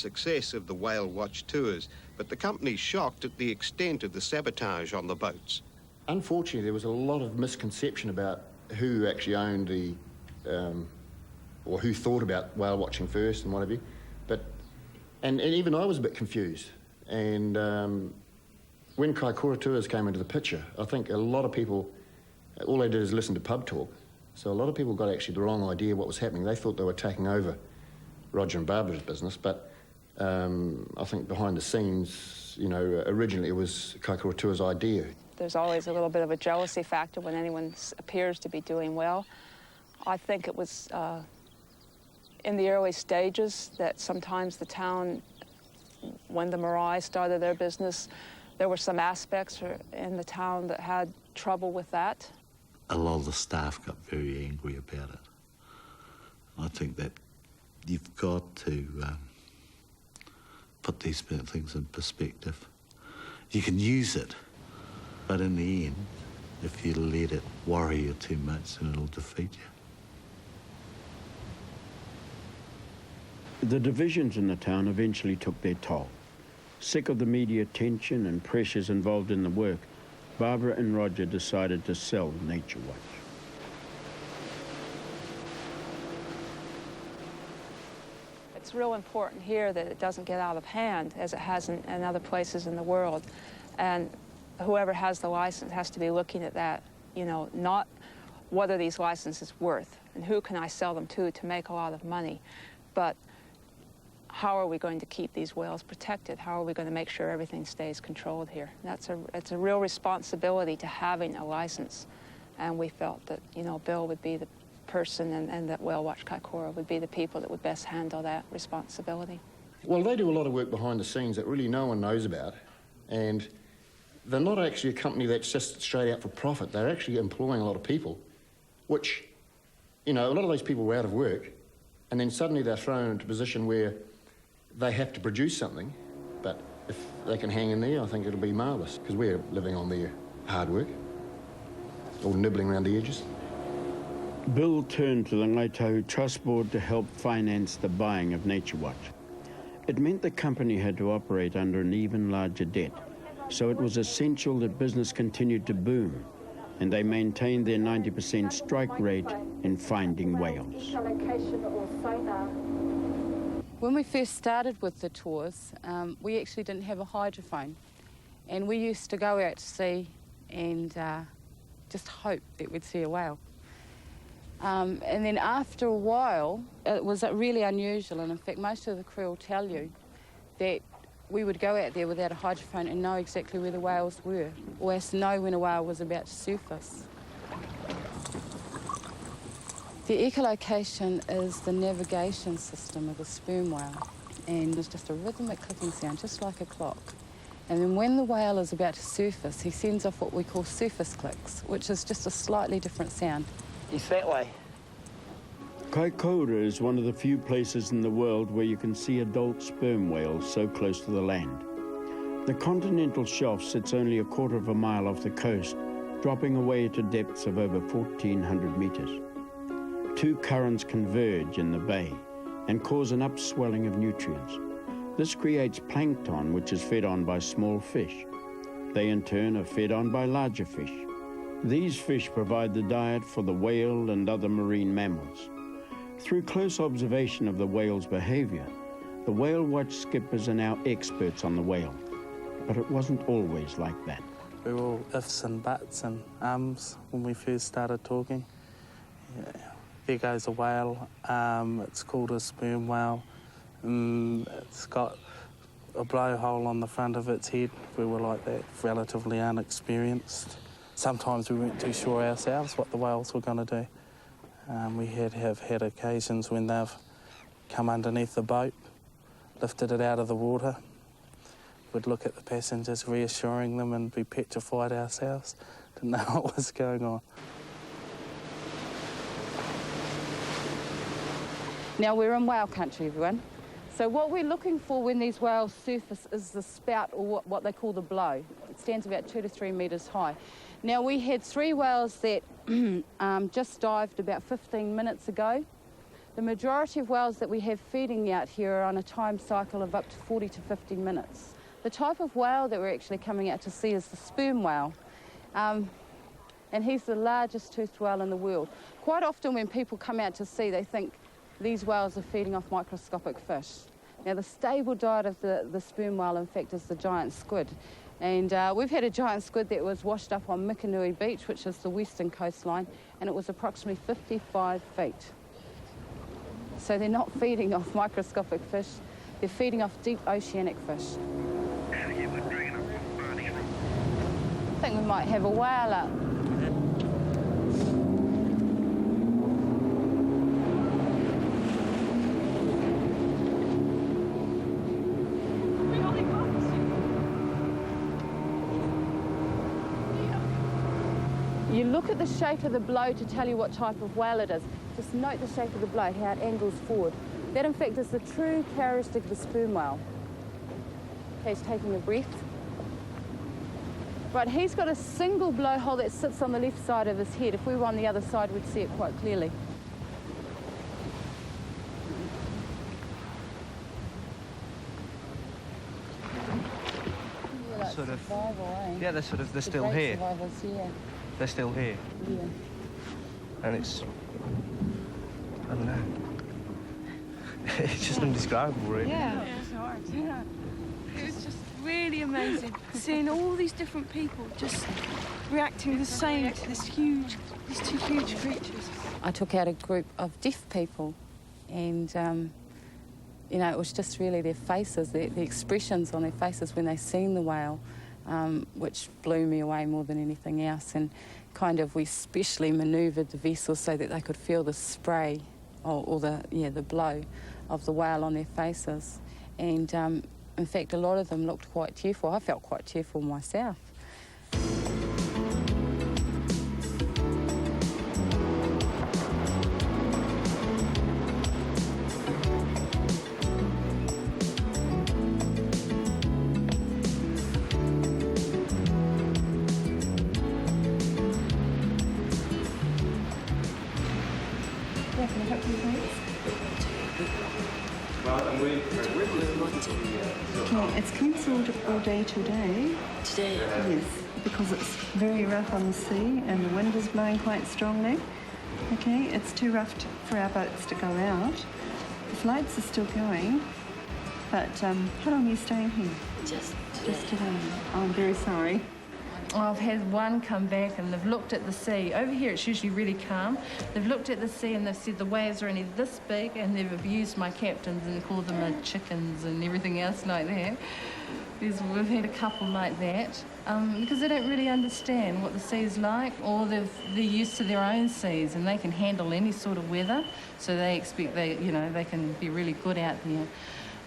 success of the whale watch tours, but the company's shocked at the extent of the sabotage on the boats. Unfortunately, there was a lot of misconception about who actually owned the, or who thought about whale watching first and what have you. And even I was a bit confused. And when Kaikoura Tours came into the picture, I think a lot of people, all they did is listen to pub talk. So a lot of people got actually the wrong idea of what was happening. They thought they were taking over Roger and Barbara's business, but I think behind the scenes, you know, originally it was Kaikoura Tours' idea. There's always a little bit of a jealousy factor when anyone appears to be doing well. I think it was in the early stages that sometimes the town, when the Marae started their business, there were some aspects in the town that had trouble with that. A lot of the staff got very angry about it. I think that you've got to put these things in perspective. You can use it, but in the end, if you let it worry you too much, then it'll defeat you. The divisions in the town eventually took their toll. Sick of the media attention and pressures involved in the work, Barbara and Roger decided to sell Nature Watch. It's real important here that it doesn't get out of hand as it has in other places in the world. And whoever has the license has to be looking at that, you know, not what are these licenses worth and who can I sell them to make a lot of money, but how are we going to keep these whales protected? How are we going to make sure everything stays controlled here? It's a real responsibility to having a license. And we felt that, you know, Bill would be the person and that Whale Watch Kaikoura would be the people that would best handle that responsibility. Well, they do a lot of work behind the scenes that really no one knows about. And they're not actually a company that's just straight out for profit. They're actually employing a lot of people, which, you know, a lot of those people were out of work, and then suddenly they're thrown into a position where they have to produce something, but if they can hang in there, I think it'll be marvellous, because we're living on their hard work, all nibbling around the edges. Bill turned to the Ngaitahu Trust Board to help finance the buying of Nature Watch. It meant the company had to operate under an even larger debt, so it was essential that business continued to boom, and they maintained their 90% strike rate in finding whales. When we first started with the tours, we actually didn't have a hydrophone, and we used to go out to sea and just hope that we'd see a whale. And then after a while, it was really unusual, and in fact most of the crew will tell you that we would go out there without a hydrophone and know exactly where the whales were, or else know when a whale was about to surface. The echolocation is the navigation system of a sperm whale, and it's just a rhythmic clicking sound, just like a clock. And then when the whale is about to surface, he sends off what we call surface clicks, which is just a slightly different sound. It's that way. Kaikoura is one of the few places in the world where you can see adult sperm whales so close to the land. The continental shelf sits only a quarter of a mile off the coast, dropping away to depths of over 1,400 metres. Two currents converge in the bay and cause an upswelling of nutrients. This creates plankton, which is fed on by small fish. They in turn are fed on by larger fish. These fish provide the diet for the whale and other marine mammals. Through close observation of the whale's behaviour, the Whale Watch skippers are now experts on the whale. But it wasn't always like that. We were all ifs and buts and ums when we first started talking. Yeah. There goes a whale. It's called a sperm whale. It's got a blowhole on the front of its head. We were like that, relatively unexperienced. Sometimes we weren't too sure ourselves what the whales were going to do. We have had occasions when they've come underneath the boat, lifted it out of the water. We'd look at the passengers, reassuring them, and be petrified ourselves. Didn't know what was going on. Now we're in whale country, everyone. So what we're looking for when these whales surface is the spout, or what they call the blow. It stands about 2 to 3 metres high. Now we had 3 whales that just dived about 15 minutes ago. The majority of whales that we have feeding out here are on a time cycle of up to 40 to 50 minutes. The type of whale that we're actually coming out to see is the sperm whale. And he's the largest toothed whale in the world. Quite often when people come out to sea, they think these whales are feeding off microscopic fish. Now, the stable diet of the sperm whale, in fact, is the giant squid. And we've had a giant squid that was washed up on Mikanui Beach, which is the western coastline, and it was approximately 55 feet. So they're not feeding off microscopic fish, they're feeding off deep oceanic fish. I think we might have a whale up. You look at the shape of the blow to tell you what type of whale it is. Just note the shape of the blow, how it angles forward. That, in fact, is the true characteristic of the sperm whale. Okay, he's taking a breath. Right, he's got a single blowhole that sits on the left side of his head. If we were on the other side, we'd see it quite clearly. Yeah, Sort of. survival, eh? Yeah, they're still Great here. survivors, yeah. They're still here. Yeah. And it's, I don't know. It's just indescribable, really. Yeah. Yeah. It was just really amazing seeing all these different people just reacting the same to these two huge creatures. I took out a group of deaf people, and you know, it was just really their faces, the expressions on their faces when they seen the whale, which blew me away more than anything else. And kind of we specially manoeuvred the vessel so that they could feel the spray or the blow of the whale on their faces. And in fact, a lot of them looked quite tearful. I felt quite tearful myself. Okay, it's cancelled all day today. Today? Yes, because it's very rough on the sea and the wind is blowing quite strongly. Okay, it's too rough for our boats to go out. The flights are still going, but how long are you staying here? Just today. Oh, I'm very sorry. I've had one come back and they've looked at the sea. Over here it's usually really calm. They've looked at the sea and they've said the waves are only this big, and they've abused my captains and called them chickens and everything else like that. We've had a couple like that because they don't really understand what the sea's like, or they're used to their own seas and they can handle any sort of weather, so they expect they can be really good out there.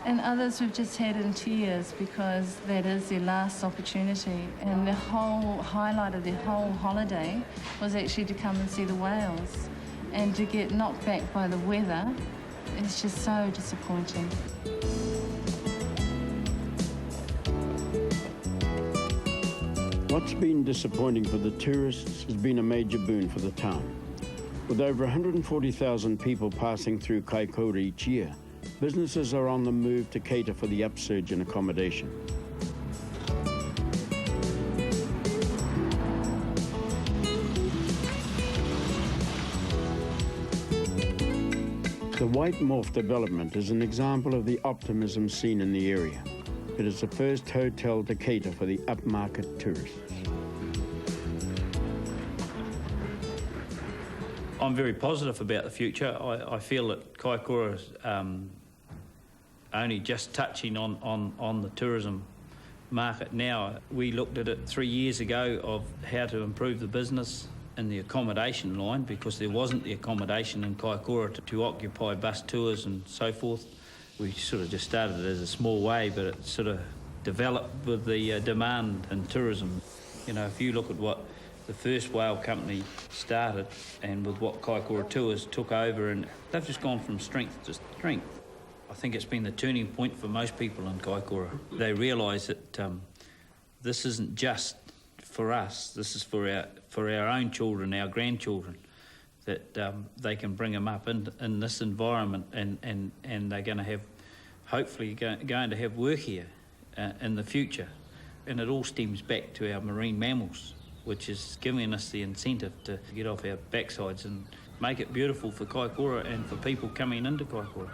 And others we've just had in tears because that is their last opportunity, and the whole highlight of their whole holiday was actually to come and see the whales, and to get knocked back by the weather is just so disappointing. What's been disappointing for the tourists has been a major boon for the town. With over 140,000 people passing through Kaikoura each year, businesses are on the move to cater for the upsurge in accommodation. The White Morph development is an example of the optimism seen in the area. It is the first hotel to cater for the upmarket tourists. I'm very positive about the future. I feel that Kaikoura is only just touching on the tourism market now. We looked at it 3 years ago of how to improve the business in the accommodation line, because there wasn't the accommodation in Kaikoura to occupy bus tours and so forth. We sort of just started it as a small way, but it sort of developed with the demand in tourism. You know, if you look at what the first whale company started and with what Kaikoura Tours took over, and they've just gone from strength to strength. I think it's been the turning point for most people in Kaikoura. They realise that this isn't just for us, this is for our own children, our grandchildren. that they can bring them up in this environment, and they're going to have, hopefully going to have work here in the future. And it all stems back to our marine mammals, which is giving us the incentive to get off our backsides and make it beautiful for Kaikoura and for people coming into Kaikoura.